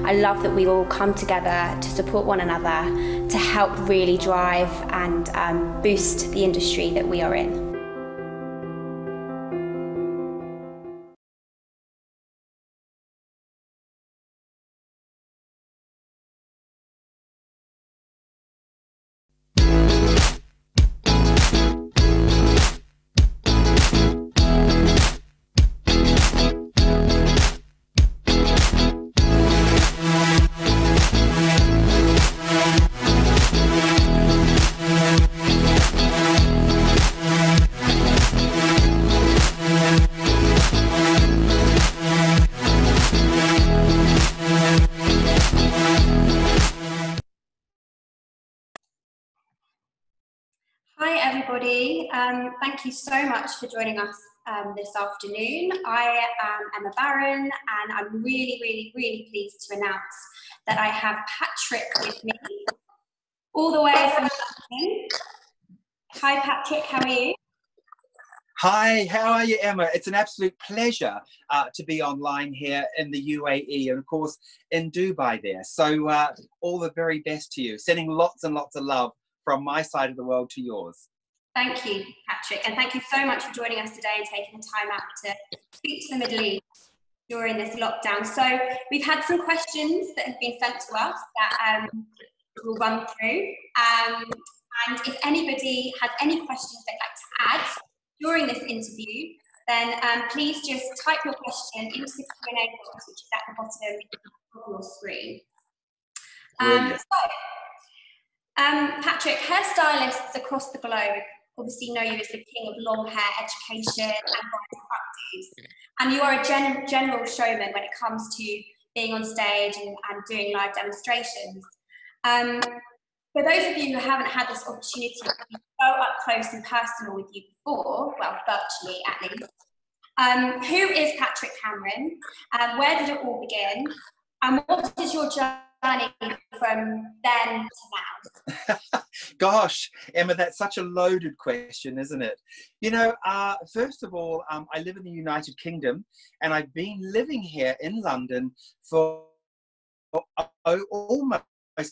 I love that we all come together to support one another to help really drive and boost the industry that we are in. Hi everybody, thank you so much for joining us this afternoon. I am Emma Barron and I'm really pleased to announce that I have Patrick with me all the way from London. Hi Patrick, how are you? Hi, how are you, Emma? It's an absolute pleasure to be online here in the UAE and of course in Dubai there. So all the very best to you. Sending lots and lots of love from my side of the world to yours. Thank you, Patrick, and thank you so much for joining us today and taking the time out to speak to the Middle East during this lockdown. So we've had some questions that have been sent to us that we'll run through. And if anybody has any questions they'd like to add during this interview, then please just type your question into the Q&A box, which is at the bottom of your screen. Patrick, hairstylists across the globe obviously know you as the king of long hair education and bridal practice, and you are a general showman when it comes to being on stage and doing live demonstrations. For those of you who haven't had this opportunity to be so up close and personal with you before, well, virtually at least, who is Patrick Cameron? Where did it all begin? And what is your journey from then to now? Gosh, Emma, that's such a loaded question, isn't it? You know, first of all, I live in the United Kingdom and I've been living here in London for almost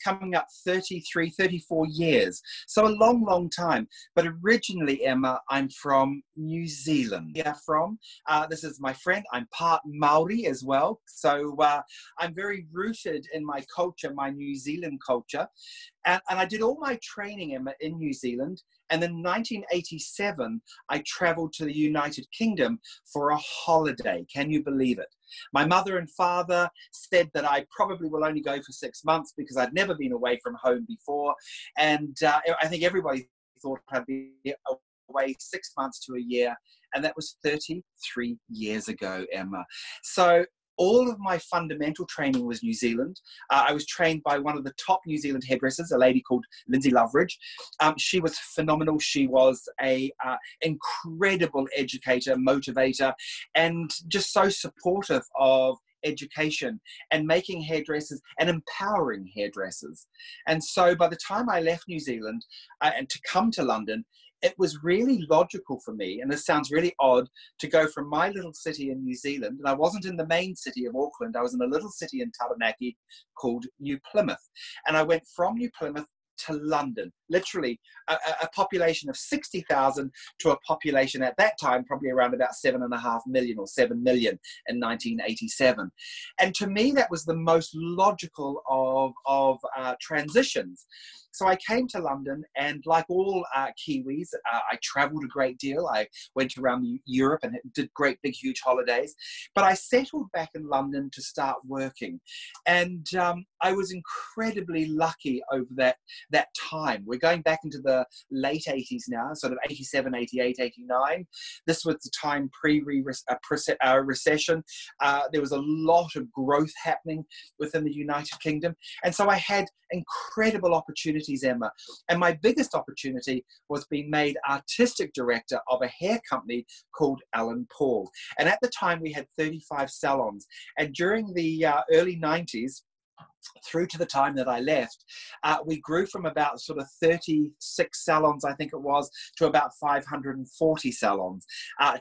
coming up 33, 34 years. So a long time. But originally, Emma, I'm from New Zealand. Yeah, this is my friend. I'm part Maori as well. So I'm very rooted in my culture, my New Zealand culture. And I did all my training, Emma, in New Zealand. And in 1987, I traveled to the United Kingdom for a holiday. Can you believe it? My mother and father said that I probably will only go for 6 months because I'd never been away from home before. And I think everybody thought I'd be away 6 months to a year. And that was 33 years ago, Emma. So all of my fundamental training was New Zealand. I was trained by one of the top New Zealand hairdressers, a lady called Lindsay Loveridge. She was phenomenal. She was a incredible educator, motivator, and just so supportive of education and making hairdressers and empowering hairdressers. And so by the time I left New Zealand and to come to London, it was really logical for me, and this sounds really odd, to go from my little city in New Zealand, and I wasn't in the main city of Auckland, I was in a little city in Taranaki called New Plymouth. And I went from New Plymouth to London, literally a population of 60,000 to a population at that time, probably around about 7.5 million or 7 million in 1987. And to me, that was the most logical of transitions. So I came to London, and like all Kiwis, I traveled a great deal. I went around Europe and did great big huge holidays, but I settled back in London to start working. And I was incredibly lucky over that time. We're going back into the late 80s now, sort of 87, 88, 89. This was the time pre-recession. There was a lot of growth happening within the United Kingdom. And so I had incredible opportunities, Emma. And my biggest opportunity was being made artistic director of a hair company called Alan Paul. And at the time we had 35 salons. And during the early 90s, through to the time that I left, we grew from about sort of 36 salons, I think it was, to about 540 salons,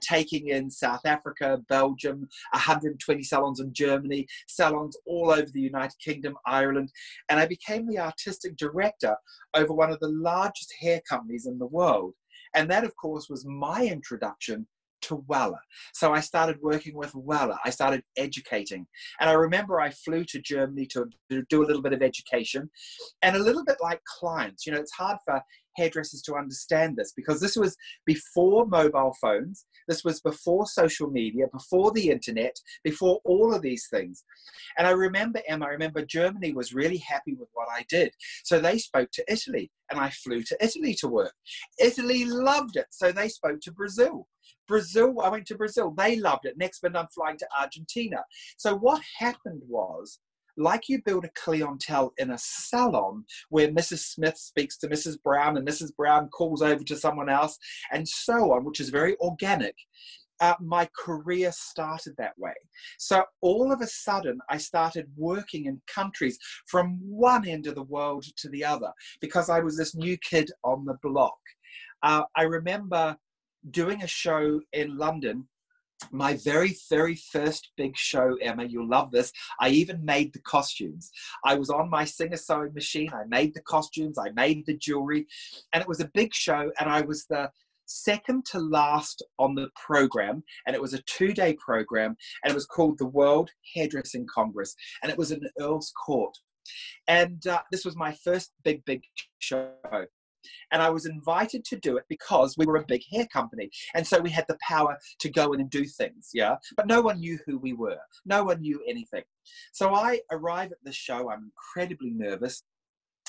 taking in South Africa, Belgium, 120 salons in Germany, salons all over the United Kingdom, Ireland, and I became the artistic director over one of the largest hair companies in the world. And that, of course, was my introduction to Wella. So I started working with Wella. I started educating. And I remember I flew to Germany to do a little bit of education, and a little bit like clients. You know, it's hard for hairdressers to understand this because this was before mobile phones. This was before social media, before the internet, before all of these things. And I remember, Emma, Germany was really happy with what I did. So they spoke to Italy, and I flew to Italy to work. Italy loved it. So they spoke to Brazil. I went to Brazil. They loved it. Next minute, I'm flying to Argentina. So what happened was, like you build a clientele in a salon where Mrs. Smith speaks to Mrs. Brown and Mrs. Brown calls over to someone else and so on, which is very organic. My career started that way. So all of a sudden, I started working in countries from one end of the world to the other because I was this new kid on the block. I remember doing a show in London, my very, very first big show, Emma, you'll love this. I even made the costumes. I was on my Singer sewing machine. I made the costumes. I made the jewelry. And it was a big show. And I was the second to last on the program. And it was a 2-day program. And it was called the World Hairdressing Congress. And it was in Earl's Court. And this was my first big, big show. And I was invited to do it because we were a big hair company. And so we had the power to go in and do things, yeah? But no one knew who we were. No one knew anything. So I arrive at the show. I'm incredibly nervous.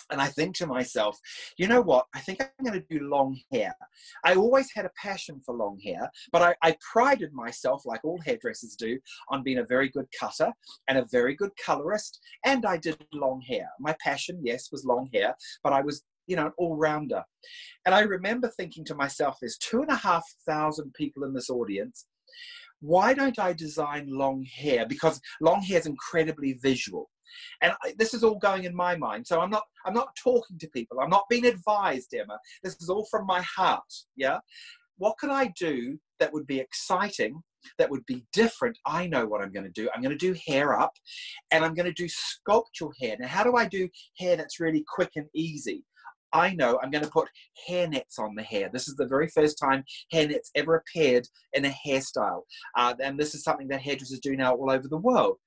And I think to myself, you know what? I think I'm going to do long hair. I always had a passion for long hair, but I prided myself, like all hairdressers do, on being a very good cutter and a very good colorist. And I did long hair. My passion, yes, was long hair, but I was, you know, an all-rounder. And I remember thinking to myself, there's 2,500 people in this audience. Why don't I design long hair? Because long hair is incredibly visual. And this is all going in my mind. So I'm not talking to people. I'm not being advised, Emma. This is all from my heart, yeah? What could I do that would be exciting, that would be different? I know what I'm going to do. I'm going to do hair up, and I'm going to do sculptural hair. Now, how do I do hair that's really quick and easy? I know I'm going to put hair nets on the hair. This is the very first time hair nets ever appeared in a hairstyle. And this is something that hairdressers do now all over the world.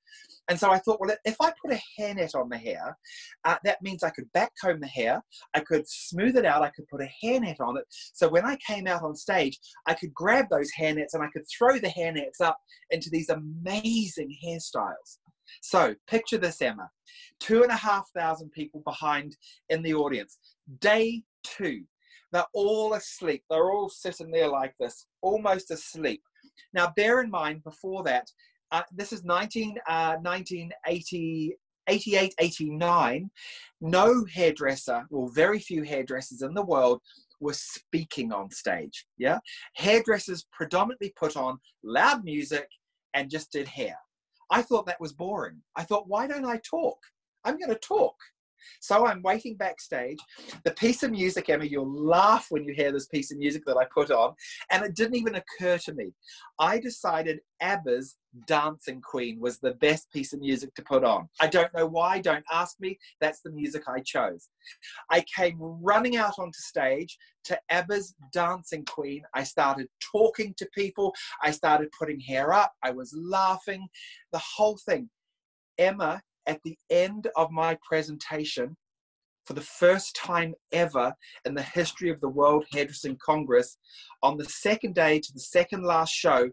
And so I thought, well, if I put a hairnet on the hair, that means I could back comb the hair, I could smooth it out, I could put a hairnet on it. So when I came out on stage, I could grab those hairnets and I could throw the hairnets up into these amazing hairstyles. So picture this, Emma, 2,500 people behind in the audience. Day 2, they're all asleep. They're all sitting there like this, almost asleep. Now, bear in mind, before that, this is 1988, 89. No hairdresser, well, very few hairdressers in the world were speaking on stage, yeah? Hairdressers predominantly put on loud music and just did hair. I thought that was boring. I thought, why don't I talk? I'm going to talk. So I'm waiting backstage. The piece of music, Emma, you'll laugh when you hear this piece of music that I put on, and it didn't even occur to me. I decided ABBA's Dancing Queen was the best piece of music to put on. I don't know why, don't ask me. That's the music I chose. I came running out onto stage to ABBA's Dancing Queen. I started talking to people. I started putting hair up. I was laughing, the whole thing. Emma, at the end of my presentation, for the first time ever in the history of the World Hairdressing Congress, on the second day to the second last show,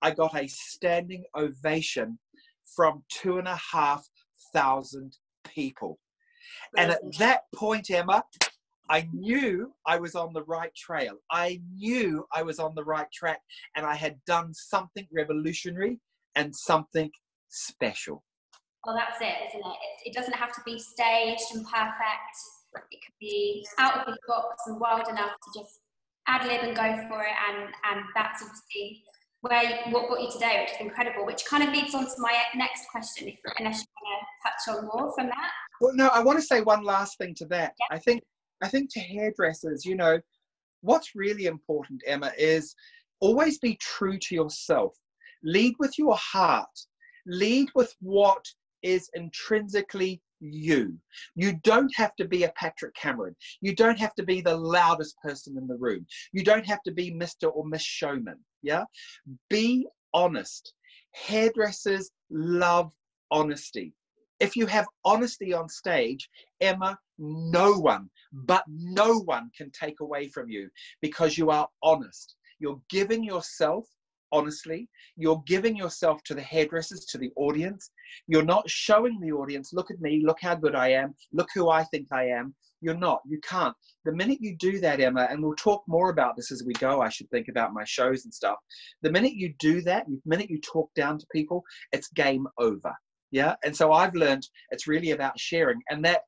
I got a standing ovation from 2,500 people. And at that point, Emma, I knew I was on the right trail. I knew I was on the right track, and I had done something revolutionary and something special. Well, that's it, isn't it? It doesn't have to be staged and perfect. It could be out of the box and wild enough to just ad lib and go for it. And that's obviously what got you today, which is incredible, which kind of leads on to my next question, unless you want to touch on more from that. Well, no, I want to say one last thing to that. Yeah. I think to hairdressers, you know, what's really important, Emma, is always be true to yourself. Lead with your heart. Lead with what is intrinsically you. You don't have to be a Patrick Cameron. You don't have to be the loudest person in the room. You don't have to be Mr. or Miss Showman. Yeah? Be honest. Hairdressers love honesty. If you have honesty on stage, Emma, no one can take away from you, because you are honest. You're giving yourself honestly. You're giving yourself to the hairdressers, to the audience. You're not showing the audience, look at me, look how good I am, look who I think I am. You're not. You can't. The minute you do that, Emma, and we'll talk more about this as we go, I should think about my shows and stuff. The minute you do that, the minute you talk down to people, it's game over. Yeah. And so I've learned it's really about sharing. And that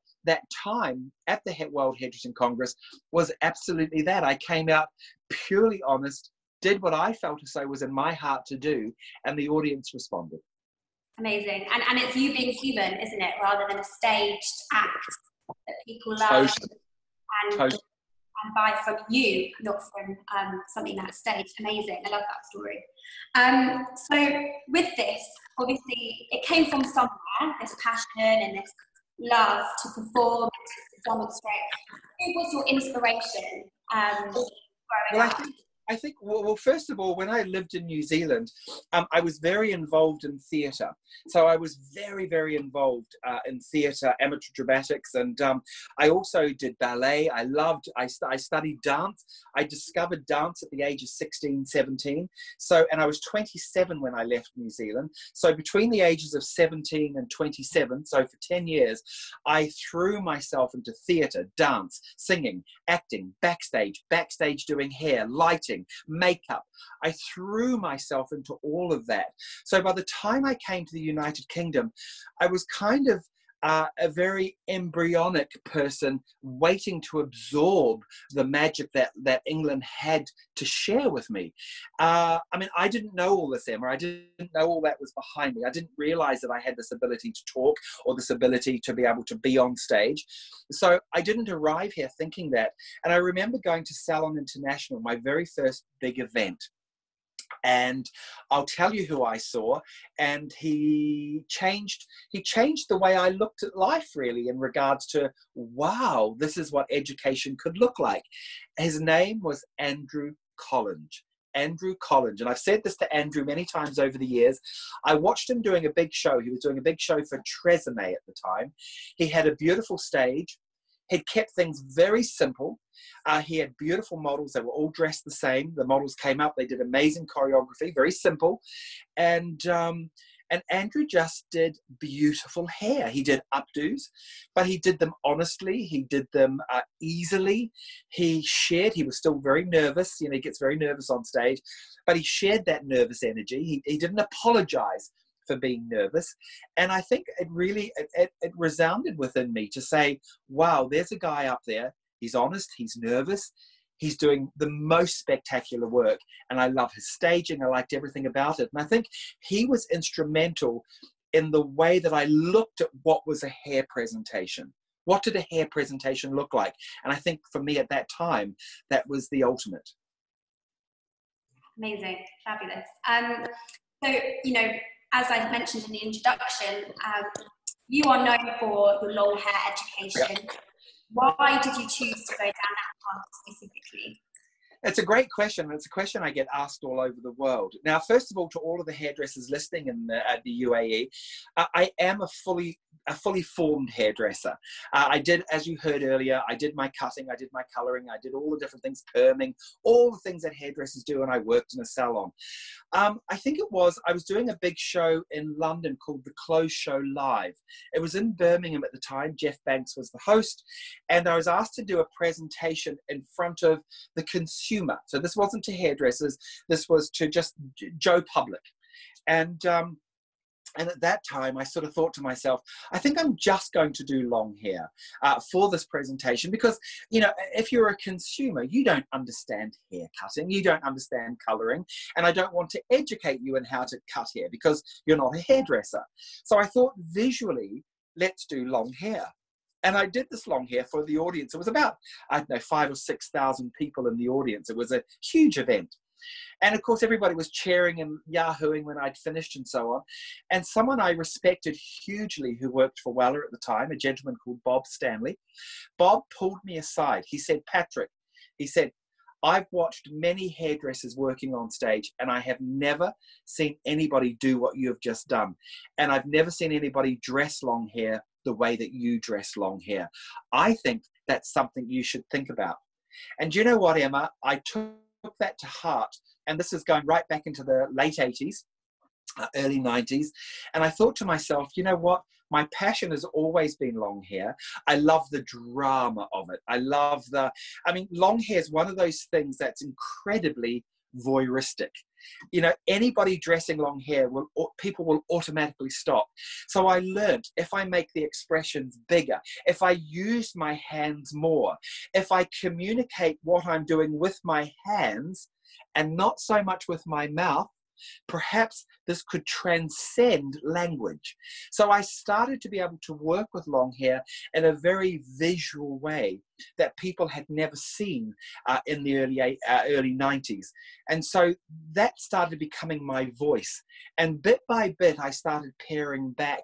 time at the World Hairdressing Congress was absolutely that. I came out purely honest, did what I felt as though was in my heart to do, and the audience responded. Amazing. And it's you being human, isn't it? Rather than a staged act that people love and buy from you, not from something that's staged. Amazing. I love that story. So with this, obviously, it came from somewhere, this passion and this love to perform, to demonstrate. Who was your inspiration growing up? I think, well, first of all, when I lived in New Zealand, I was very involved in theatre. So I was very, very involved in theatre, amateur dramatics, and I also did ballet. I studied dance. I discovered dance at the age of 16, 17. So, and I was 27 when I left New Zealand. So between the ages of 17 and 27, so for 10 years, I threw myself into theatre, dance, singing, acting, backstage doing hair, lighting, makeup. I threw myself into all of that. So by the time I came to the United Kingdom, I was kind of a very embryonic person waiting to absorb the magic that England had to share with me. I mean, I didn't know all this, Emma. I didn't know all that was behind me. I didn't realize that I had this ability to talk or this ability to be able to be on stage. So I didn't arrive here thinking that. And I remember going to Salon International, my very first big event. And I'll tell you who I saw, and he changed the way I looked at life, really, in regards to, wow, this is what education could look like. His name was Andrew Collins. Andrew Collins. And I've said this to Andrew many times over the years. I watched him doing a big show. He was doing a big show for Tresemme at the time. He had a beautiful stage. He'd kept things very simple. He had beautiful models that were all dressed the same. The models came up, they did amazing choreography, very simple. And Andrew just did beautiful hair. He did updos, but he did them honestly. He did them easily. He shared, he was still very nervous. You know, he gets very nervous on stage, but he shared that nervous energy. He didn't apologize for being nervous. And I think it really, it resounded within me to say, wow, there's a guy up there. He's honest, he's nervous, he's doing the most spectacular work. And I love his staging. I liked everything about it. And I think he was instrumental in the way that I looked at what was a hair presentation. What did a hair presentation look like? And I think for me at that time, that was the ultimate. Amazing, fabulous. So, you know, as I mentioned in the introduction, you are known for your long hair education. Yep. Why did you choose to go down that path specifically? It's a great question. It's a question I get asked all over the world. Now, first of all, to all of the hairdressers listening in the UAE, I am a fully formed hairdresser. I did, as you heard earlier, I did my cutting, I did my coloring, I did all the different things, perming, all the things that hairdressers do, and I worked in a salon. I think I was doing a big show in London called The Clothes Show Live. It was in Birmingham at the time. Jeff Banks was the host, and I was asked to do a presentation in front of the consumer. So this wasn't to hairdressers, this was to just Joe Public. And And at that time, I sort of thought to myself, I think I'm just going to do long hair for this presentation because, you know, if you're a consumer, you don't understand hair cutting, you don't understand colouring, and I don't want to educate you in how to cut hair because you're not a hairdresser. So I thought visually, let's do long hair. And I did this long hair for the audience. It was about, I don't know, 5,000 or 6,000 people in the audience. It was a huge event. And of course, everybody was cheering and yahooing when I'd finished and so on. And someone I respected hugely who worked for Weller at the time, a gentleman called Bob Stanley, Bob pulled me aside. He said, Patrick, he said, I've watched many hairdressers working on stage and I have never seen anybody do what you have just done. And I've never seen anybody dress long hair the way that you dress long hair. I think that's something you should think about. And do you know what, Emma? I took that to heart, and this is going right back into the late 80s, early 90s, and I thought to myself, you know what, my passion has always been long hair. I love the drama of it. I love long hair is one of those things that's incredibly voyeuristic. You know, anybody dressing long hair, people will automatically stop. So I learned if I make the expressions bigger, if I use my hands more, if I communicate what I'm doing with my hands and not so much with my mouth, perhaps this could transcend language. So I started to be able to work with long hair in a very visual way that people had never seen in the early 90s. And so that started becoming my voice. And bit by bit, I started paring back.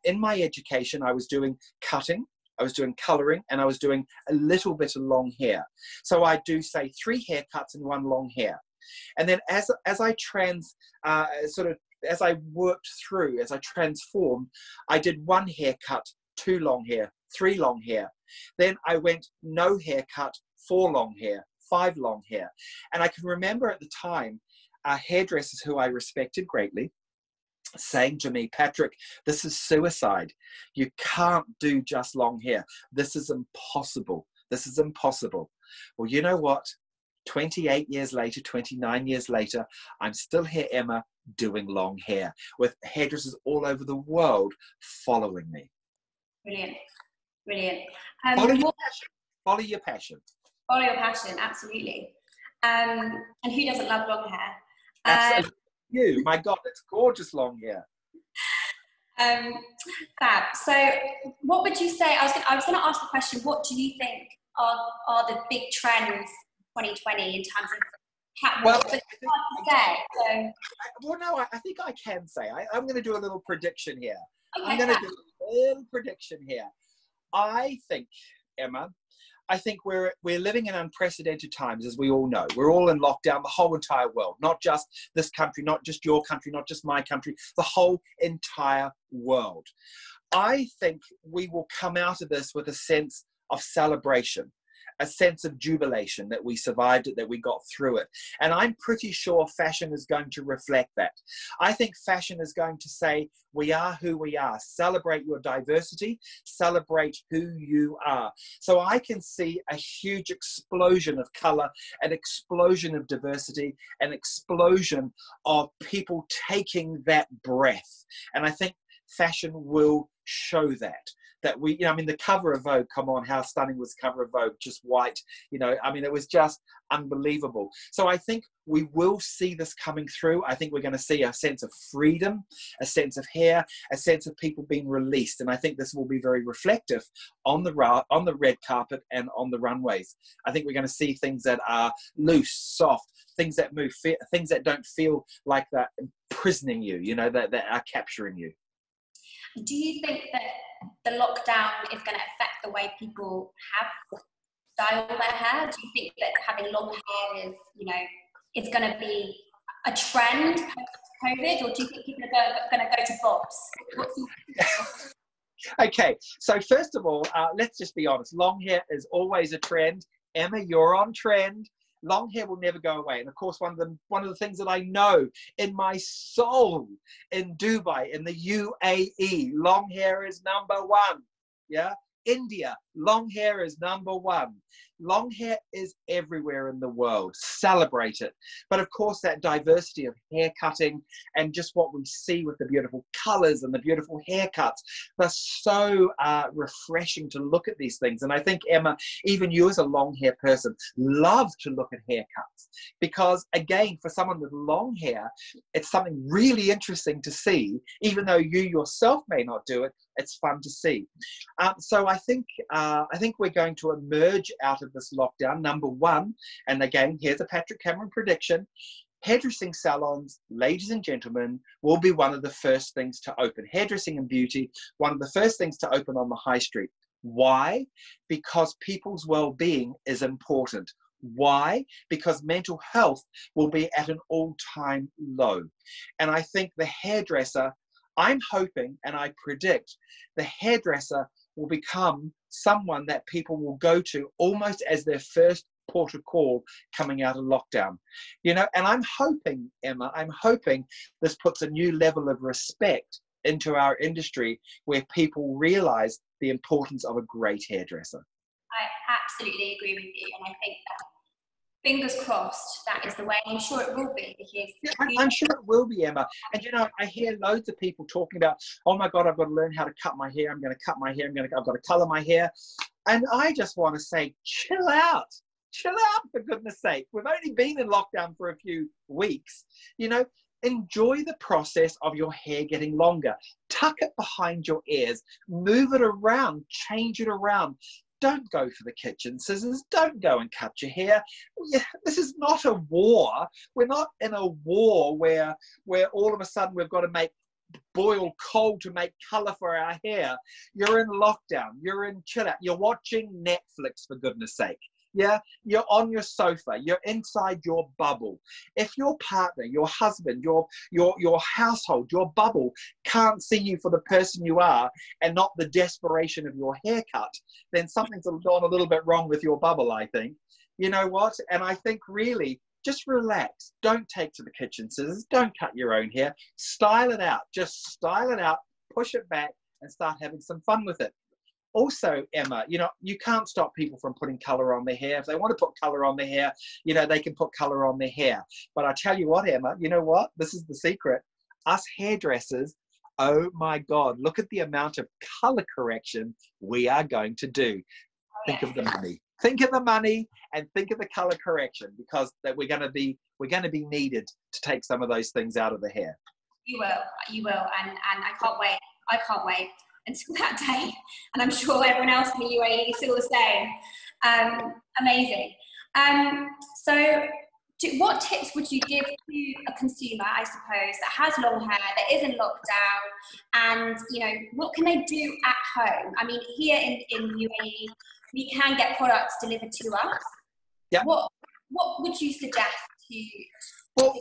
In my education, I was doing cutting, I was doing colouring, and I was doing a little bit of long hair. So I do, say, 3 haircuts and 1 long hair. And then as I worked through, as I transformed, I did 1 haircut, 2 long hair, 3 long hair. Then I went no haircut, 4 long hair, 5 long hair. And I can remember at the time, hairdressers who I respected greatly saying to me, Patrick, this is suicide. You can't do just long hair. This is impossible. This is impossible. Well, you know what? 28 years later, 29 years later, I'm still here, Emma, doing long hair with hairdressers all over the world following me. Brilliant, brilliant. Follow your passion. Follow your passion. Follow your passion, absolutely. And who doesn't love long hair? Absolutely. You, my God, it's gorgeous long hair. Fab. So, what would you say? I was going to ask the question. What do you think are the big trends 2020 in terms of catwalk? But it's hard to say. Well, no, I think I can say. I'm going to do a little prediction here. Okay, I'm going to do a little prediction here. I think, Emma, we're living in unprecedented times, as we all know. We're all in lockdown, the whole entire world, not just this country, not just your country, not just my country, the whole entire world. I think we will come out of this with a sense of celebration, a sense of jubilation that we survived it, that we got through it. And I'm pretty sure fashion is going to reflect that. I think fashion is going to say, we are who we are. Celebrate your diversity, celebrate who you are. So I can see a huge explosion of color, an explosion of diversity, an explosion of people taking that breath. And I think fashion will show that we, the cover of Vogue, come on, how stunning was the cover of Vogue, just white, it was just unbelievable. So I think we will see this coming through. I think we're going to see a sense of freedom, a sense of hair, a sense of people being released. And I think this will be very reflective on the red carpet and on the runways. I think we're going to see things that are loose, soft, things that move, things that don't feel like they're imprisoning you, that are capturing you. Do you think that the lockdown is going to affect the way people have style their hair? Do you think that having long hair is going to be a trend post-COVID, or do you think people are going to go to bobs? Okay, so first of all, let's just be honest. Long hair is always a trend. Emma, you're on trend. Long hair will never go away. And of course, one of the things that I know in my soul in Dubai, in the UAE, long hair is #1. Yeah. India, Long hair is number one. Long hair is everywhere in the world. Celebrate it. But of course, that diversity of hair cutting and just what we see with the beautiful colors and the beautiful haircuts, they're so refreshing to look at these things. And I think, Emma, even you as a long hair person, love to look at haircuts because, again, for someone with long hair, it's something really interesting to see. Even though you yourself may not do it, it's fun to see. So I think we're going to emerge out of this lockdown. Number one, and again, here's a Patrick Cameron prediction: hairdressing salons, ladies and gentlemen, will be one of the first things to open. Hairdressing and beauty, one of the first things to open on the high street. Why? Because people's well-being is important. Why? Because mental health will be at an all-time low. And I think the hairdresser, I'm hoping and I predict the hairdresser will become someone that people will go to almost as their first port of call coming out of lockdown. You know, and I'm hoping, Emma, I'm hoping this puts a new level of respect into our industry where people realize the importance of a great hairdresser. I absolutely agree with you, and I think that, fingers crossed, that is the way. I'm sure it will be, because I'm sure it will be, Emma. And you know, I hear loads of people talking about, oh my God, I've got to learn how to cut my hair. I'm going to cut my hair. I've got to color my hair. And I just want to say, chill out. Chill out, for goodness sake. We've only been in lockdown for a few weeks. You know, enjoy the process of your hair getting longer. Tuck it behind your ears. Move it around. Change it around. Don't go for the kitchen scissors. Don't go and cut your hair. This is not a war. We're not in a war where all of a sudden we've got to make boil coal to make color for our hair. You're in lockdown. You're in chill out. You're watching Netflix, for goodness sake. Yeah, you're on your sofa, you're inside your bubble. If your partner, your husband, your household, your bubble can't see you for the person you are and not the desperation of your haircut, then something's gone a little bit wrong with your bubble, I think. You know what? And I think really, just relax. Don't take to the kitchen scissors. Don't cut your own hair. Style it out. Just style it out, push it back, and start having some fun with it. Also, Emma, you know, you can't stop people from putting color on their hair. If they want to put color on their hair, you know, they can put color on their hair. But I tell you what, Emma, you know what? This is the secret. Us hairdressers, oh my God, look at the amount of color correction we are going to do. Think of the money. Think of the money and think of the color correction, because that we're going to be needed to take some of those things out of the hair. You will, and I can't wait. I can't wait until that day, and I'm sure everyone else in the UAE is still the same. Amazing. So what tips would you give to a consumer, I suppose, that has long hair, that is in lockdown, and you know, what can they do at home? I mean, here in UAE, we can get products delivered to us. Yeah. What would you suggest to? Well,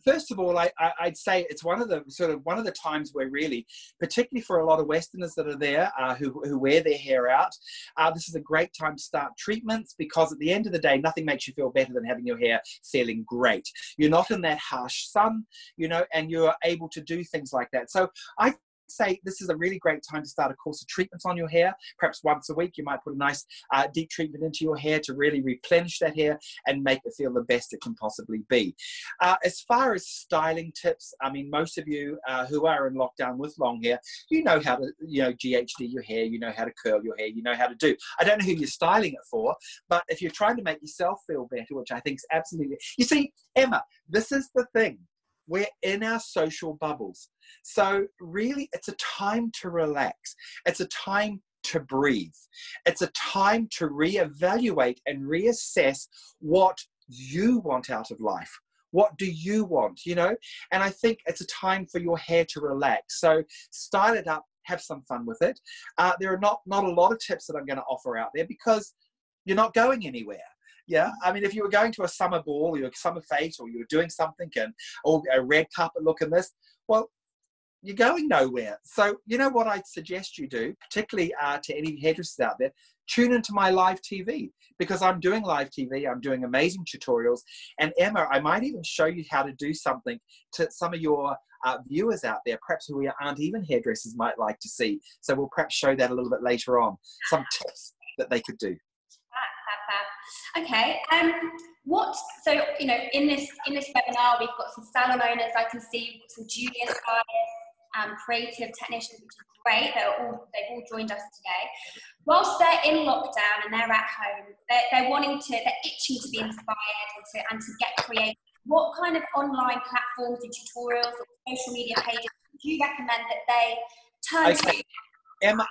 First of all, I'd say it's one of the times where really, particularly for a lot of Westerners that are there who wear their hair out, this is a great time to start treatments, because at the end of the day, nothing makes you feel better than having your hair feeling great. You're not in that harsh sun, you know, and you're able to do things like that. So I say this is a really great time to start a course of treatments on your hair. Perhaps once a week you might put a nice deep treatment into your hair to really replenish that hair and make it feel the best it can possibly be. As far as styling tips, I mean, most of you who are in lockdown with long hair, you know how to, you know, GHD your hair, you know how to curl your hair, you know how to do. I don't know who you're styling it for, but if you're trying to make yourself feel better, which I think is absolutely, you see, Emma, this is the thing. We're in our social bubbles. So really, it's a time to relax. It's a time to breathe. It's a time to reevaluate and reassess what you want out of life. What do you want, you know? And I think it's a time for your hair to relax. So style it up, have some fun with it. There are not a lot of tips that I'm going to offer out there because you're not going anywhere. Yeah, I mean, if you were going to a summer ball or a summer fete or you were doing something or a red carpet look in this, well, you're going nowhere. So you know what I'd suggest you do, particularly to any hairdressers out there, tune into my live TV, because I'm doing live TV, I'm doing amazing tutorials. And Emma, I might even show you how to do something to some of your viewers out there, perhaps who aren't even hairdressers, might like to see. So we'll perhaps show that a little bit later on, some tips that they could do. Okay. So you know, in this webinar, we've got some salon owners. I can see we've got some junior stylists, creative technicians, which is great. They've all joined us today. Whilst they're in lockdown and they're at home, they're itching to be inspired and to get creative. What kind of online platforms and tutorials or social media pages do you recommend that they turn to? Emma,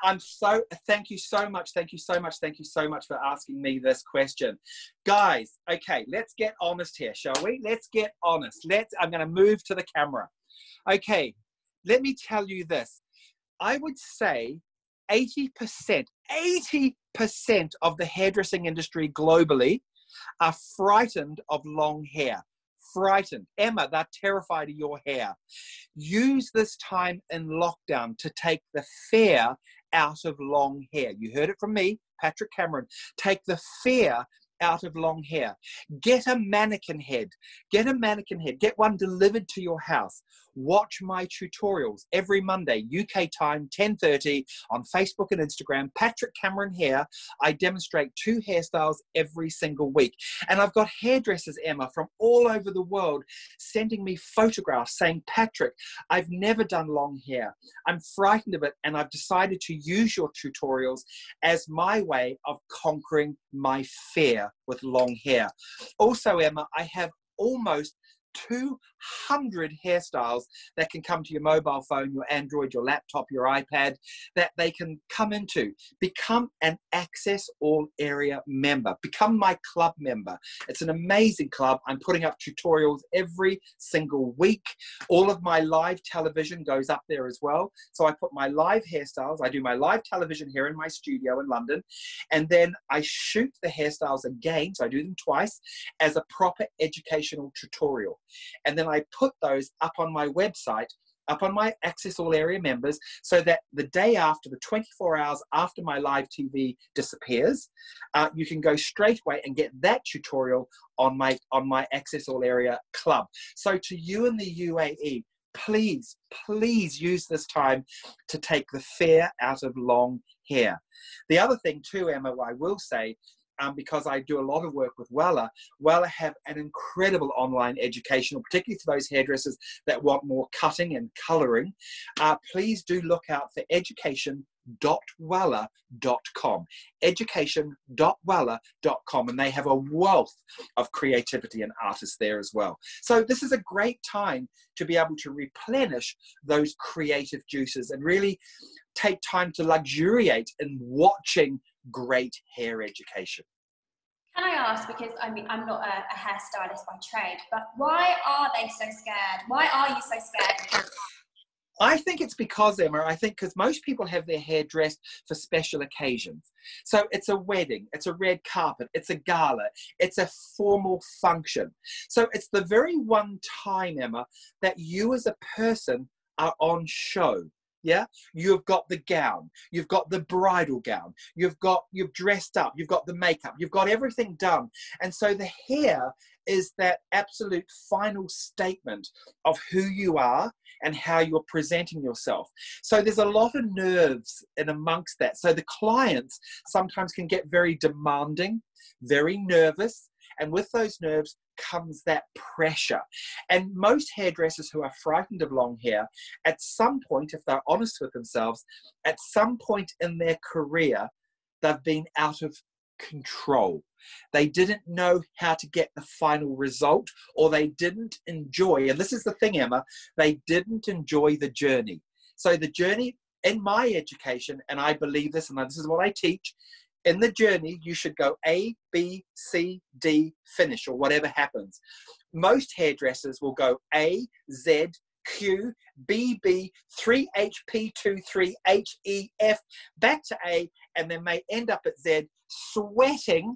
thank you so much for asking me this question. Guys, okay, let's get honest here, shall we? Let's get honest. I'm going to move to the camera. Okay, let me tell you this. I would say 80% of the hairdressing industry globally are frightened of long hair. Frightened. Emma, they're terrified of your hair. Use this time in lockdown to take the fear out of long hair. You heard it from me, Patrick Cameron. Take the fear out of long hair. Get a mannequin head. Get one delivered to your house. Watch my tutorials every Monday, UK time, 10:30 on Facebook and Instagram. Patrick Cameron Hair. I demonstrate 2 hairstyles every single week. And I've got hairdressers, Emma, from all over the world sending me photographs saying, Patrick, I've never done long hair. I'm frightened of it, and I've decided to use your tutorials as my way of conquering my fear with long hair. Also, Emma, I have almost 200 hairstyles that can come to your mobile phone, your Android, your laptop, your iPad, that they can come into. Become an Access All Area member. Become my club member. It's an amazing club. I'm putting up tutorials every single week. All of my live television goes up there as well. So I put my live hairstyles, I do my live television here in my studio in London, and then I shoot the hairstyles again, so I do them twice, as a proper educational tutorial. And then I put those up on my website, up on my Access All Area members, so that the day after, the 24 hours after my live TV disappears, you can go straight away and get that tutorial on my Access All Area club. So to you in the UAE, please use this time to take the fear out of long hair. The other thing too, Emma, I will say, because I do a lot of work with Wella have an incredible online educational, particularly for those hairdressers that want more cutting and colouring. Please do look out for education.wella.com. education.wella.com, and they have a wealth of creativity and artists there as well. So this is a great time to be able to replenish those creative juices and really take time to luxuriate in watching great hair education. Can I ask, because I mean, I'm not a hairstylist by trade, but why are they so scared? Why are you so scared? I think it's because, Emma, because most people have their hair dressed for special occasions. So it's a wedding, it's a red carpet, it's a gala, it's a formal function. So it's the very one time, Emma, that you as a person are on show. Yeah, you've got the gown, you've got the bridal gown, you've dressed up, you've got the makeup, you've got everything done. And so the hair is that absolute final statement of who you are and how you're presenting yourself. So there's a lot of nerves in amongst that. So the clients sometimes can get very demanding, very nervous, and with those nerves comes that pressure. And most hairdressers who are frightened of long hair, at some point, if they're honest with themselves, at some point in their career, they've been out of control. They didn't know how to get the final result, or they didn't enjoy, and this is the thing, Emma, they didn't enjoy the journey. So the journey in my education, and I believe this, and this is what I teach, in the journey, you should go A, B, C, D, finish, or whatever happens. Most hairdressers will go A, Z, Q, B, B, 3H, P2, 3H, E, F, back to A, and then may end up at Z, sweating,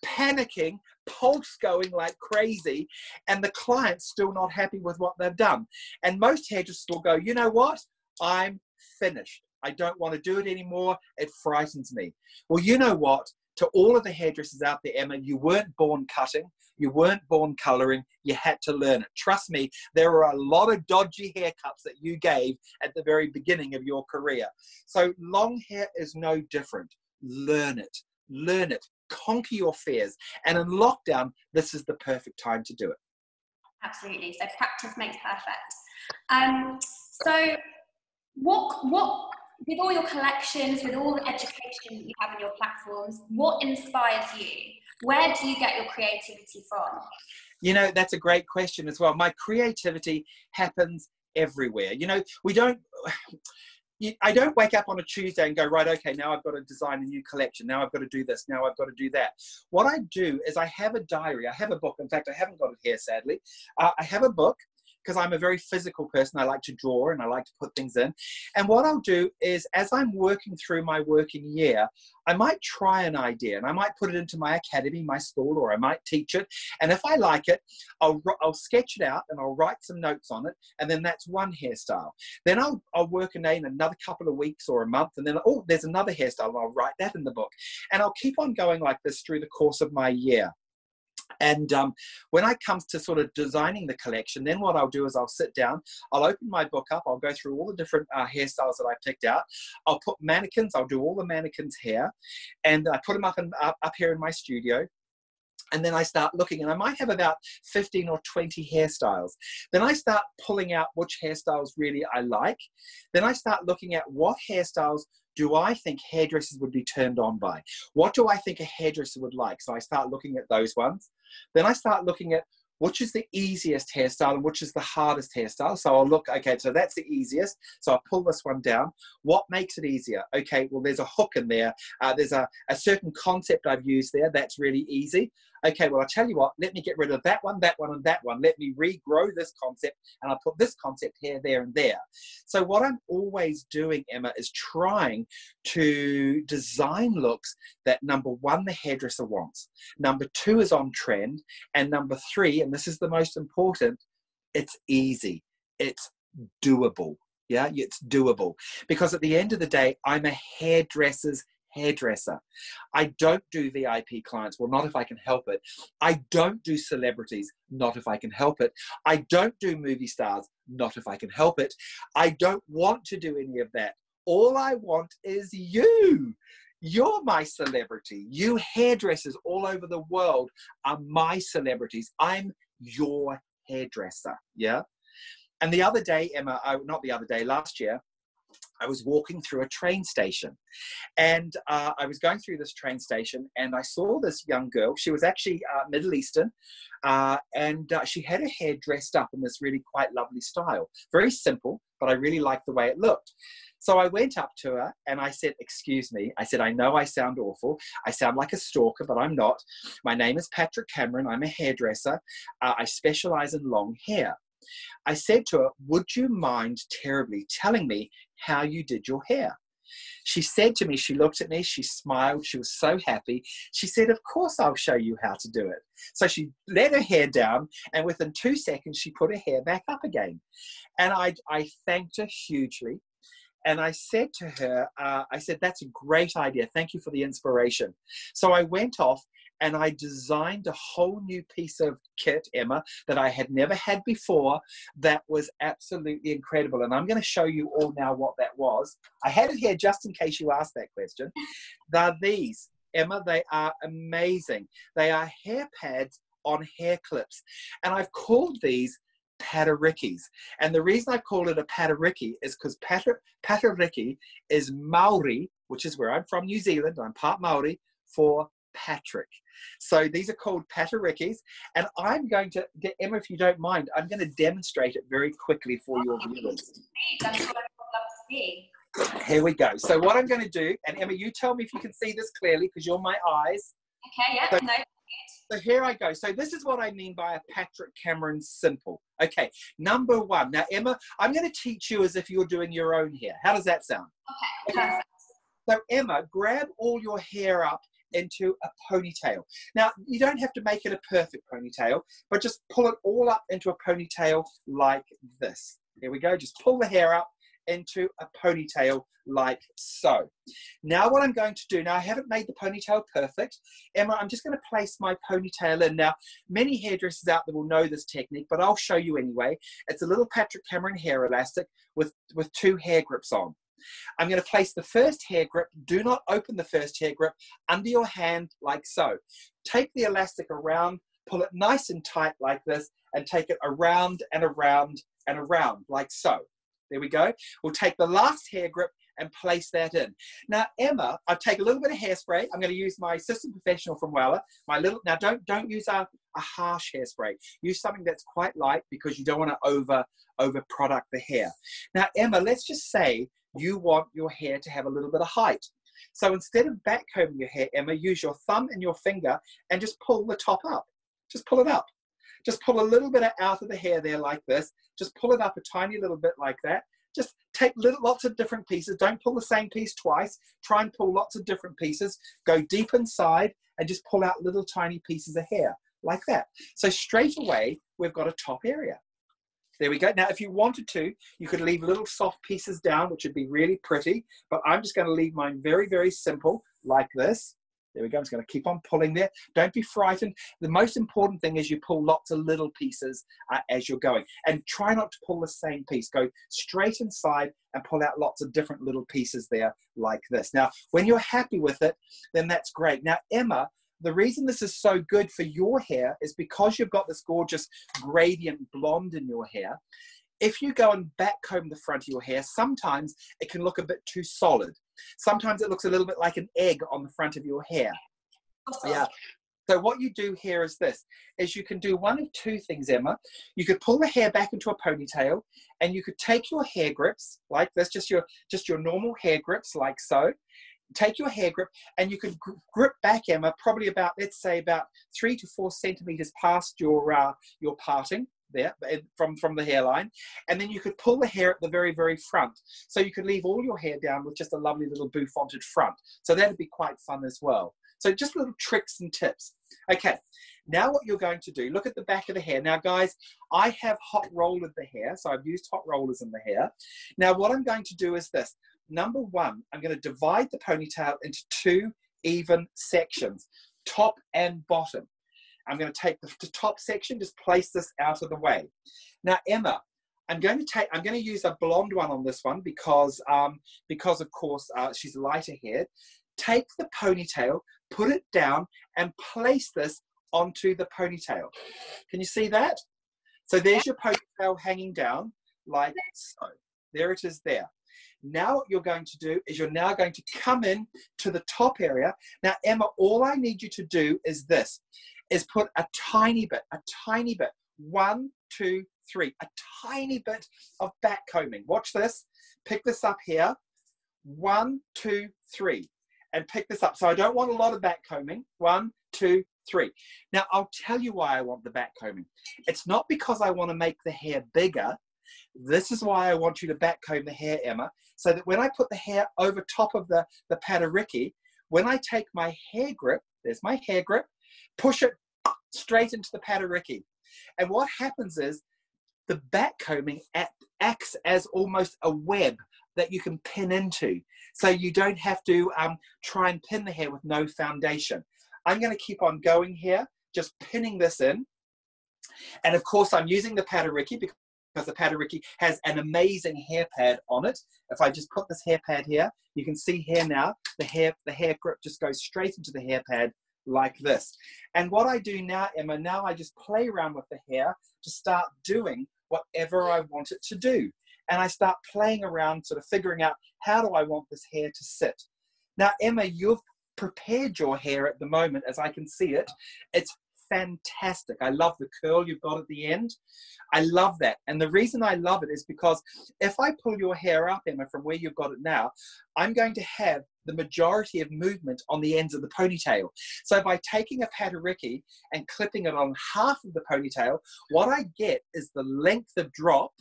panicking, pulse going like crazy, and the client's still not happy with what they've done. And most hairdressers will go, you know what? I'm finished. I don't want to do it anymore. It frightens me. Well, you know what? To all of the hairdressers out there, Emma, you weren't born cutting. You weren't born colouring. You had to learn it. Trust me, there were a lot of dodgy haircuts that you gave at the very beginning of your career. So long hair is no different. Learn it. Learn it. Conquer your fears. And in lockdown, this is the perfect time to do it. Absolutely. So practice makes perfect. So what with all your collections, with all the education that you have on your platforms, what inspires you? Where do you get your creativity from? You know, that's a great question as well. My creativity happens everywhere. You know, I don't wake up on a Tuesday and go, right, okay, now I've got to design a new collection. Now I've got to do this. Now I've got to do that. What I do is I have a diary. I have a book. In fact, I haven't got it here, sadly. I have a book, because I'm a very physical person. I like to draw and I like to put things in. And what I'll do is, as I'm working through my working year, I might try an idea and I might put it into my academy, my school, or I might teach it. And if I like it, I'll sketch it out and I'll write some notes on it. And then that's one hairstyle. Then I'll work in another couple of weeks or a month. And then, oh, there's another hairstyle. And I'll write that in the book. And I'll keep on going like this through the course of my year. And when I come to sort of designing the collection, then what I'll do is I'll sit down, I'll open my book up, I'll go through all the different hairstyles that I picked out. I'll put mannequins, I'll do all the mannequins' hair, and I put them up here in my studio. And then I start looking, and I might have about 15 or 20 hairstyles. Then I start pulling out which hairstyles really I like. Then I start looking at what hairstyles do I think hairdressers would be turned on by? What do I think a hairdresser would like? So I start looking at those ones. Then I start looking at which is the easiest hairstyle and which is the hardest hairstyle. So I'll look, okay, so that's the easiest. So I'll pull this one down. What makes it easier? Okay, well, there's a hook in there. There's a certain concept I've used there. That's really easy. Okay, well, I'll tell you what, let me get rid of that one, and that one. Let me regrow this concept, and I'll put this concept here, there, and there. So what I'm always doing, Emma, is trying to design looks that, number one, the hairdresser wants. Number two is on trend. And number three, and this is the most important, it's easy. It's doable. Yeah, it's doable. Because at the end of the day, I'm a hairdresser's hairdresser. I don't do VIP clients. Well, not if I can help it. I don't do celebrities. Not if I can help it. I don't do movie stars. Not if I can help it. I don't want to do any of that. All I want is you. You're my celebrity. You hairdressers all over the world are my celebrities. I'm your hairdresser. Yeah. And the other day, Emma, last year, I was walking through a train station, and I was going through this train station, and I saw this young girl. She was actually Middle Eastern, and she had her hair dressed up in this really quite lovely style. Very simple, but I really liked the way it looked. So I went up to her and I said, excuse me. I said, I know I sound awful. I sound like a stalker, but I'm not. My name is Patrick Cameron. I'm a hairdresser. I specialize in long hair. I said to her, would you mind terribly telling me how you did your hair? She said to me, she looked at me, she smiled, she was so happy. She said, of course I'll show you how to do it. So she let her hair down, and within 2 seconds, she put her hair back up again. And I thanked her hugely. And I said to her, I said, that's a great idea. Thank you for the inspiration. So I went off and I designed a whole new piece of kit, Emma, that I had never had before. That was absolutely incredible. And I'm going to show you all now what that was. I had it here just in case you asked that question. They're these, Emma, they are amazing. They are hair pads on hair clips. And I've called these patarikis. And the reason I call it a patariki is because patariki is Maori, which is where I'm from, New Zealand. I'm part Maori, for Patrick. So these are called patarikis, and I'm going to, Emma, if you don't mind, I'm going to demonstrate it very quickly for your viewers. That's what I would love to see. Here we go. So what I'm going to do, and Emma, you tell me if you can see this clearly because you're my eyes. Okay, yeah, no. So here I go. So this is what I mean by a Patrick Cameron simple. Okay, number one. Now, Emma, I'm going to teach you as if you're doing your own hair. How does that sound? Okay, perfect. So Emma, grab all your hair up into a ponytail. Now, you don't have to make it a perfect ponytail, but just pull it all up into a ponytail like this. Here we go. Just pull the hair up into a ponytail like so. Now what I'm going to do, now I haven't made the ponytail perfect. Emma, I'm just going to place my ponytail in. Now, many hairdressers out there will know this technique, but I'll show you anyway. It's a little Patrick Cameron hair elastic with 2 hair grips on. I'm going to place the first hair grip. Do not open the first hair grip under your hand like so. Take the elastic around, pull it nice and tight like this, and take it around and around and around like so. There we go. We'll take the last hair grip and place that in. Now, Emma, I'll take a little bit of hairspray. I'm going to use my assistant professional from Wella. Now, don't use a harsh hairspray. Use something that's quite light because you don't want to over product the hair. Now, Emma, let's just say you want your hair to have a little bit of height. So instead of back combing your hair, Emma, use your thumb and your finger and just pull the top up. Just pull it up. Just pull a little bit out of the hair there like this. Just pull it up a tiny little bit like that. Just take lots of different pieces. Don't pull the same piece twice. Try and pull lots of different pieces. Go deep inside and just pull out little tiny pieces of hair like that. So straight away, we've got a top area. There we go. Now, if you wanted to, you could leave little soft pieces down, which would be really pretty. But I'm just going to leave mine very, very simple like this. There we go. I'm just going to keep on pulling there. Don't be frightened. The most important thing is you pull lots of little pieces as you're going. And try not to pull the same piece. Go straight inside and pull out lots of different little pieces there like this. Now, when you're happy with it, then that's great. Now, Emma, the reason this is so good for your hair is because you've got this gorgeous gradient blonde in your hair. If you go and back comb the front of your hair, sometimes it can look a bit too solid. Sometimes it looks a little bit like an egg on the front of your hair. Awesome. Yeah. So what you do here is this, is you can do one of 2 things, Emma. You could pull the hair back into a ponytail, and you could take your hair grips like this, just your normal hair grips like so. Take your hair grip and you could grip back, Emma, probably about, let's say about 3 to 4 centimeters past your parting there from the hairline. And then you could pull the hair at the very, very front. So you could leave all your hair down with just a lovely little bouffanted front. So that'd be quite fun as well. So just little tricks and tips. Okay, now what you're going to do, look at the back of the hair. Now, guys, I have hot rolled the hair. So I've used hot rollers in the hair. Now, what I'm going to do is this. Number 1, I'm going to divide the ponytail into 2 even sections, top and bottom. I'm going to take the top section, just place this out of the way. Now, Emma, I'm going to use a blonde one on this one because of course she's lighter haired. Take the ponytail, put it down, and place this onto the ponytail. Can you see that? So there's your ponytail hanging down like so. There it is there. Now what you're going to do is you're now going to come in to the top area. Now, Emma, all I need you to do is this, is put a tiny bit, 1, 2, 3, a tiny bit of back combing. Watch this. Pick this up here. 1, 2, 3. And pick this up. So I don't want a lot of back combing. 1, 2, 3. Now, I'll tell you why I want the back combing. It's not because I want to make the hair bigger. This is why I want you to back comb the hair, Emma, so that when I put the hair over top of the padariki, when I take my hair grip, there's my hair grip, push it straight into the padariki. And what happens is the back combing acts as almost a web that you can pin into. So you don't have to try and pin the hair with no foundation. I'm going to keep on going here, just pinning this in. And of course, I'm using the padariki because the padariki has an amazing hair pad on it. If I just put this hair pad here, you can see here now, the hair grip just goes straight into the hair pad like this. And what I do now, Emma, now I just play around with the hair to start doing whatever I want it to do. And I start playing around, sort of figuring out, how do I want this hair to sit? Now, Emma, you've prepared your hair at the moment, as I can see it. It's fantastic. I love the curl you've got at the end. I love that. And the reason I love it is because if I pull your hair up, Emma, from where you've got it now, I'm going to have the majority of movement on the ends of the ponytail. So by taking a padariki and clipping it on half of the ponytail, what I get is the length of drop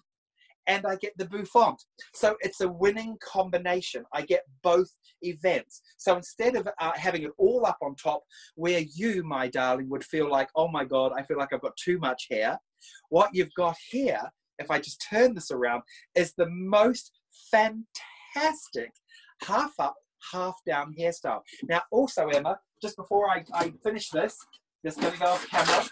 and I get the bouffant. So it's a winning combination. I get both events. So instead of having it all up on top, where you, my darling, would feel like, oh my God, I feel like I've got too much hair, what you've got here, if I just turn this around, is the most fantastic half up, half down hairstyle. Now, also, Emma, just before I finish this, just going to go off camera,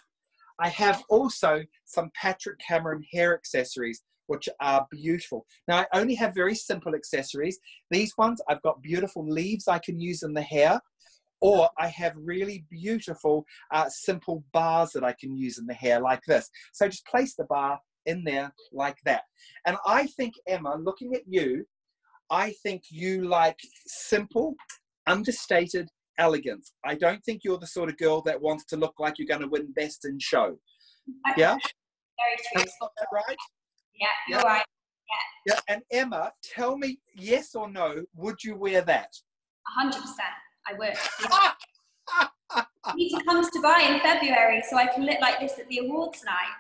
I have also some Patrick Cameron hair accessories, which are beautiful. Now, I only have very simple accessories. These ones, I've got beautiful leaves I can use in the hair, or I have really beautiful, simple bars that I can use in the hair like this. So just place the bar in there like that. And I think, Emma, looking at you, I think you like simple, understated elegance. I don't think you're the sort of girl that wants to look like you're going to win best in show. Yeah? Very true. Is that right? Yeah, you're right. Yeah. And Emma, tell me, yes or no, would you wear that? 100%. I would. You need to come to Dubai in February so I can look like this at the awards night.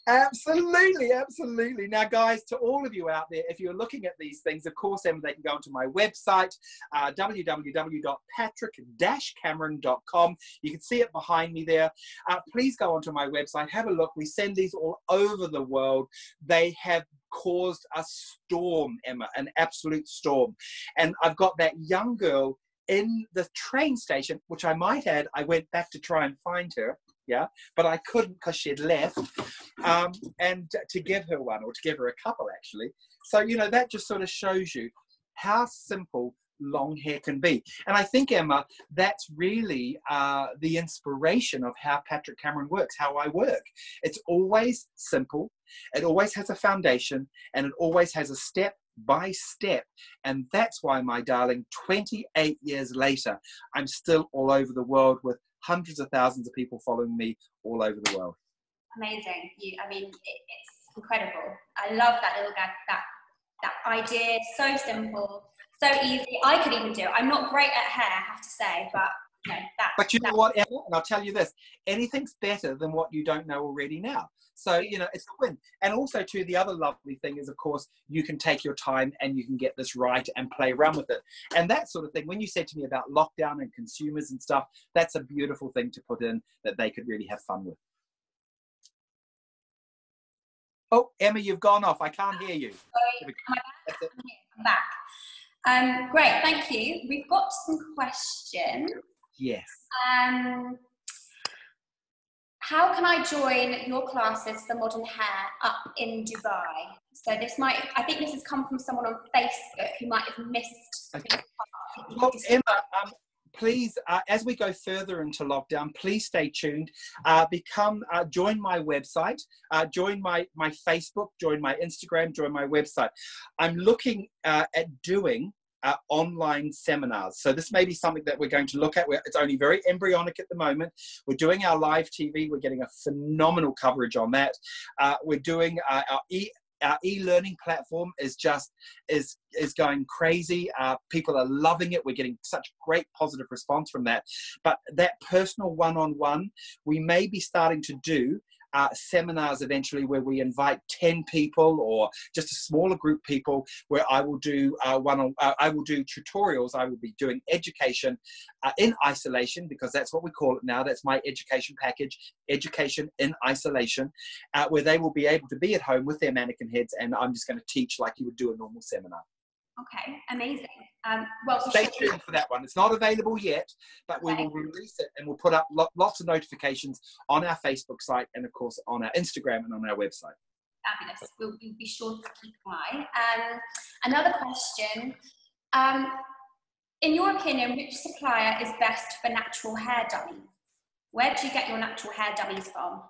Absolutely, absolutely. Now, guys, to all of you out there, if you're looking at these things, of course, Emma, they can go onto my website, www.patrick-cameron.com. You can see it behind me there. Please go onto my website, have a look. We send these all over the world. They have caused a storm, Emma, an absolute storm. And I've got that young girl in the train station, which I might add, I went back to try and find her. Yeah, but I couldn't because she had left, and to give her one, or to give her a couple actually. So, you know, that just sort of shows you how simple long hair can be. And I think, Emma, that's really the inspiration of how Patrick Cameron works, how I work. It's always simple, it always has a foundation, and it always has a step by step. And that's why, my darling, 28 years later, I'm still all over the world with hundreds of thousands of people following me all over the world. Amazing. I mean, it's incredible. I love that little that idea. So simple, so easy. I could even do it. I'm not great at hair, I have to say, but you know, But you know what, Emma? And I'll tell you this: anything's better than what you don't know already now. So, you know, it's a win. And also, too, the other lovely thing is, of course, you can take your time and you can get this right and play around with it. And that sort of thing, when you said to me about lockdown and consumers and stuff, that's a beautiful thing to put in that they could really have fun with. Oh, Emma, you've gone off. I can't hear you. Sorry, I'm back. Great, thank you. We've got some questions. Yes. How can I join your classes for modern hair up in Dubai? So I think this has come from someone on Facebook who might have missed. Okay. Well, Emma, please, as we go further into lockdown, please stay tuned. Join my website, join my Facebook, join my Instagram, join my website. I'm looking at doing online seminars. So this may be something that we're going to look at. It's only very embryonic at the moment. We're doing our live TV. We're getting a phenomenal coverage on that. We're doing our e-learning platform is going crazy. People are loving it. We're getting such great positive response from that. But that personal one-on-one, we may be starting to do seminars eventually where we invite 10 people or just a smaller group people, where I will do I will do tutorials. I will be doing education in isolation, because that's what we call it now. That's my education package, education in isolation, where they will be able to be at home with their mannequin heads, and I'm just going to teach like you would do a normal seminar. Okay, amazing. Well, stay tuned for that one. It's not available yet, but we will release it, and we'll put up lots of notifications on our Facebook site, and of course on our Instagram and on our website. Fabulous. We'll be sure to keep an eye. Another question. In your opinion, which supplier is best for natural hair dummies? Where do you get your natural hair dummies from?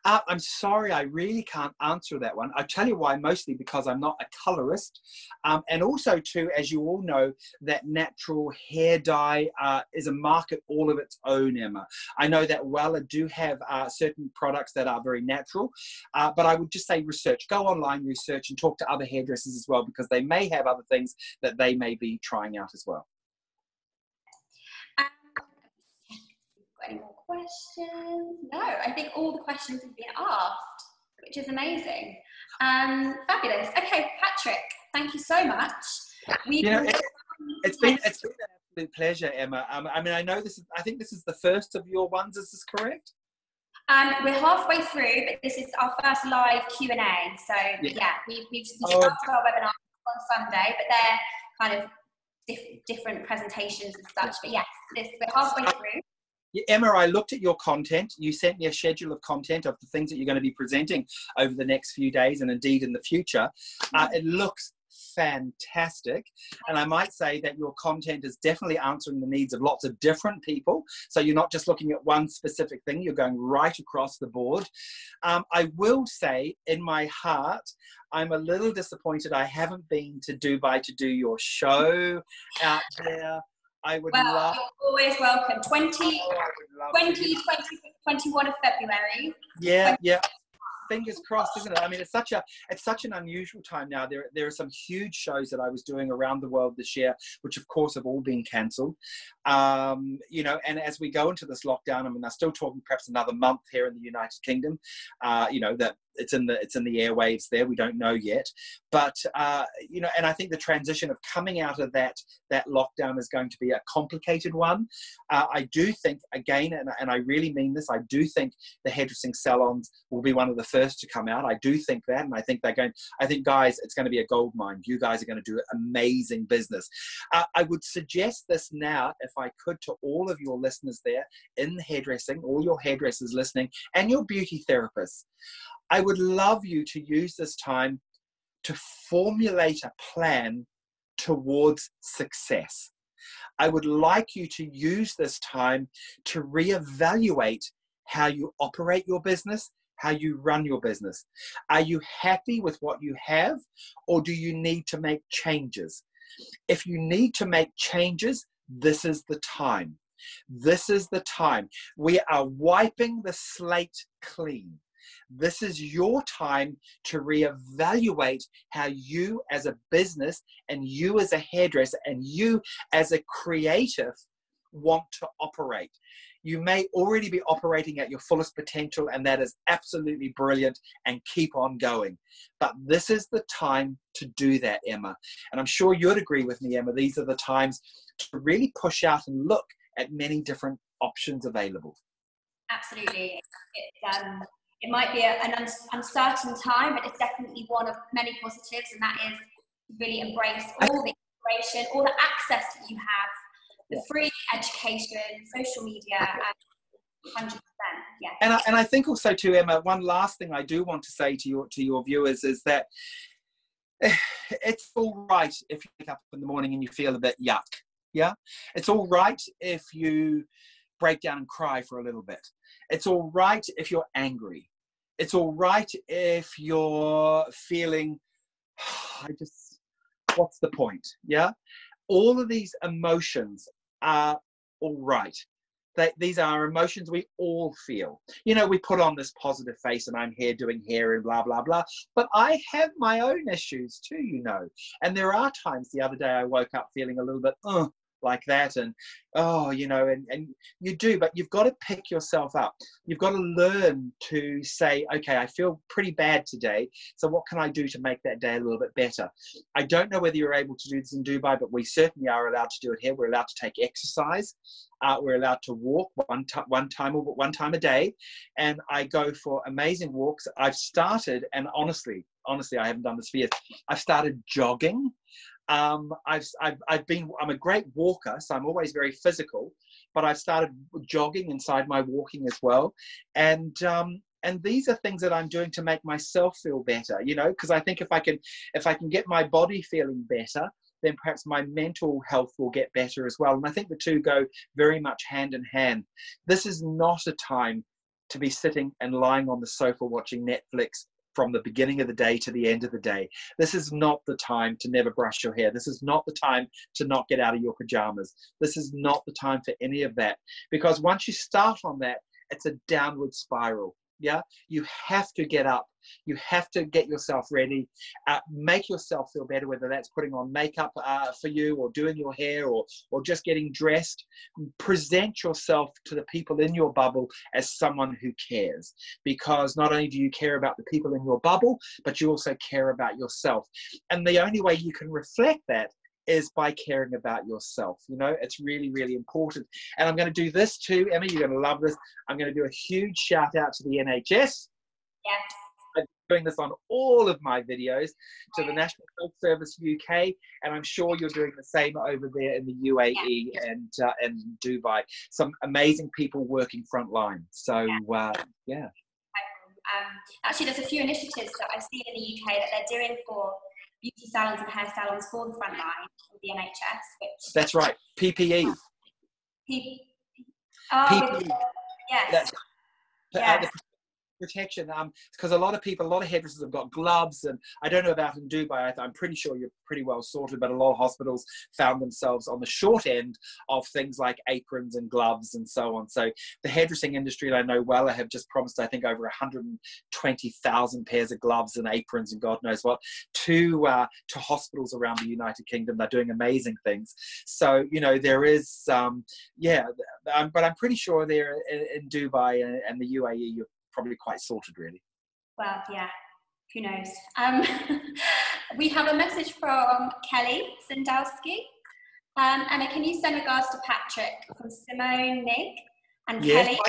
I'm sorry, I really can't answer that one. I'll tell you why, mostly because I'm not a colorist. And also, too, as you all know, that natural hair dye is a market all of its own, Emma. I know that Wella do have certain products that are very natural, but I would just say research. Go online, research, and talk to other hairdressers as well, because they may have other things that they may be trying out as well. Any more questions? No, I think all the questions have been asked, which is amazing. Fabulous. Okay, Patrick, thank you so much. It's been an absolute pleasure, Emma. I mean, I think this is the first of your ones. Is this correct? We're halfway through, but this is our first live Q&A. So yeah, we've started our webinar on Sunday, but they're kind of different presentations and such. But yes, we're halfway through. Yeah, Emma, I looked at your content. You sent me a schedule of content of the things that you're going to be presenting over the next few days and indeed in the future. It looks fantastic. And I might say that your content is definitely answering the needs of lots of different people. So you're not just looking at one specific thing, you're going right across the board. I will say in my heart, I'm a little disappointed I haven't been to Dubai to do your show out there. I would love... You're always welcome. 21 of February. Yeah, yeah. Fingers crossed, isn't it? I mean, it's such an unusual time now. There are some huge shows that I was doing around the world this year, which of course have all been cancelled. You know, and as we go into this lockdown, I mean, they're still talking perhaps another month here in the United Kingdom. You know, that it's in the airwaves there. We don't know yet, but you know, and I think the transition of coming out of that lockdown is going to be a complicated one. I do think, again, and I really mean this, I do think the hairdressing salons will be one of the first to come out. I do think that, and I think guys, it's going to be a gold mine. You guys are going to do amazing business. I would suggest this now, if I could, to all of your listeners there in hairdressing, all your hairdressers listening, and your beauty therapists. I would love you to use this time to formulate a plan towards success. I would like you to use this time to reevaluate how you operate your business, how you run your business. Are you happy with what you have, or do you need to make changes? If you need to make changes, this is the time. This is the time. We are wiping the slate clean. This is your time to reevaluate how you as a business and you as a hairdresser and you as a creative want to operate. You may already be operating at your fullest potential, and that is absolutely brilliant, and keep on going. But this is the time to do that, Emma. And I'm sure you'd agree with me, Emma, these are the times to really push out and look at many different options available. Absolutely. It might be an uncertain time, but it's definitely one of many positives, and that is to really embrace all the information, all the access that you have, the free education, social media, and 100%. Yeah. And I think also too, Emma, one last thing I do want to say to your viewers is that it's all right if you wake up in the morning and you feel a bit yuck. Yeah, it's all right if you break down and cry for a little bit. It's all right if you're angry. It's all right if you're feeling, what's the point? Yeah, all of these emotions are all right. These are emotions we all feel. You know, we put on this positive face and I'm here doing hair and blah, blah, blah. But I have my own issues too, you know. And there are times, the other day I woke up feeling a little bit, like that, and you know, and you do, but you've got to pick yourself up. You've got to learn to say, okay, I feel pretty bad today, so what can I do to make that day a little bit better? I don't know whether you're able to do this in Dubai, but we certainly are allowed to do it here. We're allowed to take exercise. We're allowed to walk one time a day, and I go for amazing walks. I've started, and honestly, I haven't done this for years. I've started jogging. I'm a great walker, so I'm always very physical, but I've started jogging inside my walking as well. And these are things that I'm doing to make myself feel better, you know, because I think if I can get my body feeling better, then perhaps my mental health will get better as well. And I think the two go very much hand in hand. This is not a time to be sitting and lying on the sofa watching Netflix from the beginning of the day to the end of the day. This is not the time to never brush your hair. This is not the time to not get out of your pajamas. This is not the time for any of that. Because once you start on that, it's a downward spiral. Yeah, you have to get up. You have to get yourself ready, make yourself feel better, whether that's putting on makeup for you, or doing your hair, or just getting dressed. Present yourself to the people in your bubble as someone who cares, because not only do you care about the people in your bubble, but you also care about yourself. And the only way you can reflect that is by caring about yourself. You know, it's really, really important. And I'm going to do this too, Emma, you're going to love this. I'm going to do a huge shout out to the NHS. Yes. I'm doing this on all of my videos to the National Health Service UK, and I'm sure you're doing the same over there in the UAE and Dubai. Some amazing people working frontline. So, yeah. Actually, there's a few initiatives that I've seen in the UK that they're doing for beauty salons and hair salons for the front line of the NHS. Which That's right, PPE. PPE. Yes. The protection, because a lot of hairdressers have got gloves, and I don't know about in Dubai. I'm pretty sure you're pretty well sorted, but a lot of hospitals found themselves on the short end of things like aprons and gloves and so on. So the hairdressing industry, I know well, I have just promised, I think, over 120,000 pairs of gloves and aprons and God knows what to hospitals around the United Kingdom. They're doing amazing things. So, you know, there is, but I'm pretty sure there in Dubai and the UAE, you're probably quite sorted, really. Well, yeah, who knows? We have a message from Kelly Sindowski. Emma, can you send regards to Patrick from Simone Nig and Kelly,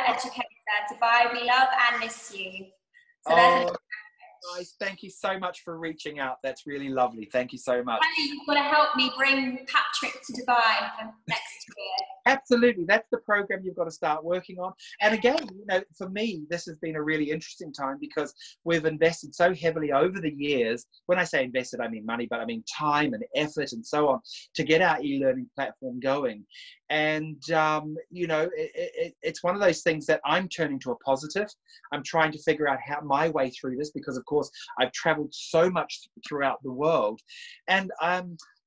educator, Dubai? We love and miss you. So there's guys, thank you so much for reaching out. That's really lovely. Thank you so much. Kelly, you've got to help me bring Patrick to Dubai for next year. Absolutely. That's the program you've got to start working on. And again, you know, for me, this has been a really interesting time because we've invested so heavily over the years. When I say invested, I mean money, but I mean time and effort and so on to get our e-learning platform going. And, you know, it's one of those things that I'm turning to a positive. I'm trying to figure out how my way through this because, of course, I've traveled so much throughout the world. And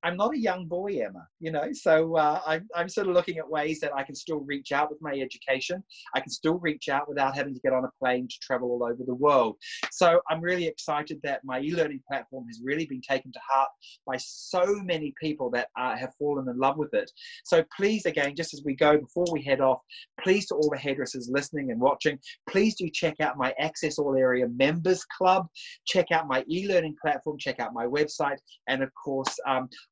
I'm not a young boy, Emma, you know, so I'm sort of looking at ways that I can still reach out with my education. I can still reach out without having to get on a plane to travel all over the world. So I'm really excited that my e-learning platform has really been taken to heart by so many people that have fallen in love with it. So please, again, just as we go, before we head off, please to all the hairdressers listening and watching, please do check out my Access All Area Members Club, check out my e-learning platform, check out my website, and of course,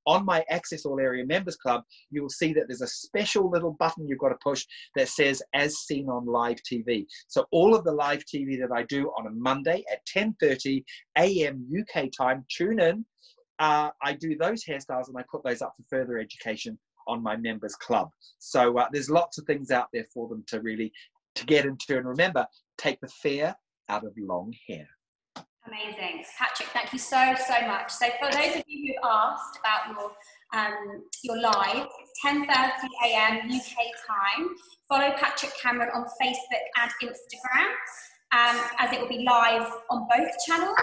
on my Access All Area Members Club, you'll see that there's a special little button you've got to push that says as seen on live TV. So all of the live TV that I do on a Monday at 10:30 a.m. UK time, tune in. I do those hairstyles and I put those up for further education on my members club. So there's lots of things out there for them to really get into. And remember, take the fear out of long hair. Amazing. Patrick, thank you so much. So for those of you who've asked about your live, it's 10:30 a.m. UK time. Follow Patrick Cameron on Facebook and Instagram, as it will be live on both channels.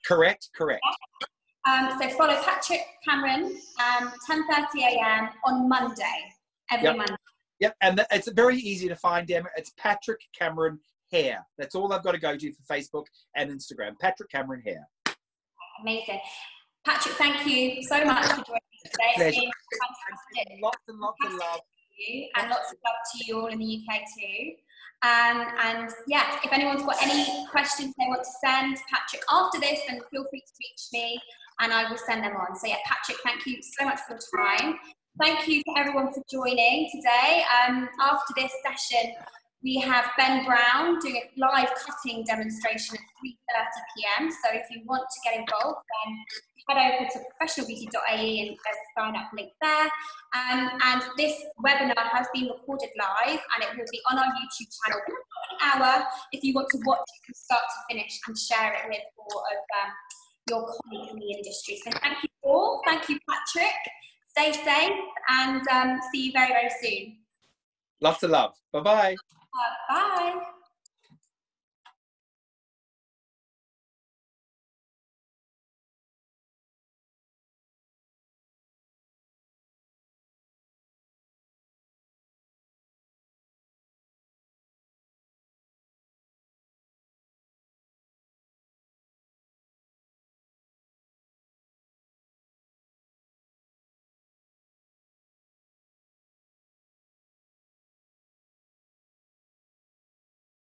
Correct. So follow Patrick Cameron, 10:30 a.m. on Monday, every Monday. Yep, and it's very easy to find, Emma. It's Patrick Cameron Hair. That's all I've got to go to for Facebook and Instagram. Patrick Cameron Hair. Amazing. Patrick, thank you so much for joining us today. It's been fantastic. Lots and lots of love. And lots of love to you all in the UK too. And yes, if anyone's got any questions they want to send Patrick after this, then feel free to reach me and I will send them on. So yeah, Patrick, thank you so much for your time. Thank you to everyone for joining today. After this session, we have Ben Brown doing a live cutting demonstration at 3:30 p.m. So if you want to get involved, then head over to professionalbeauty.ae and there's a sign up link there. And this webinar has been recorded live and it will be on our YouTube channel in about an hour if you want to watch it from start to finish and share it with all of your colleagues in the industry. So thank you all. Thank you, Patrick. Stay safe and see you very, very soon. Lots of love. Bye-bye. Bye.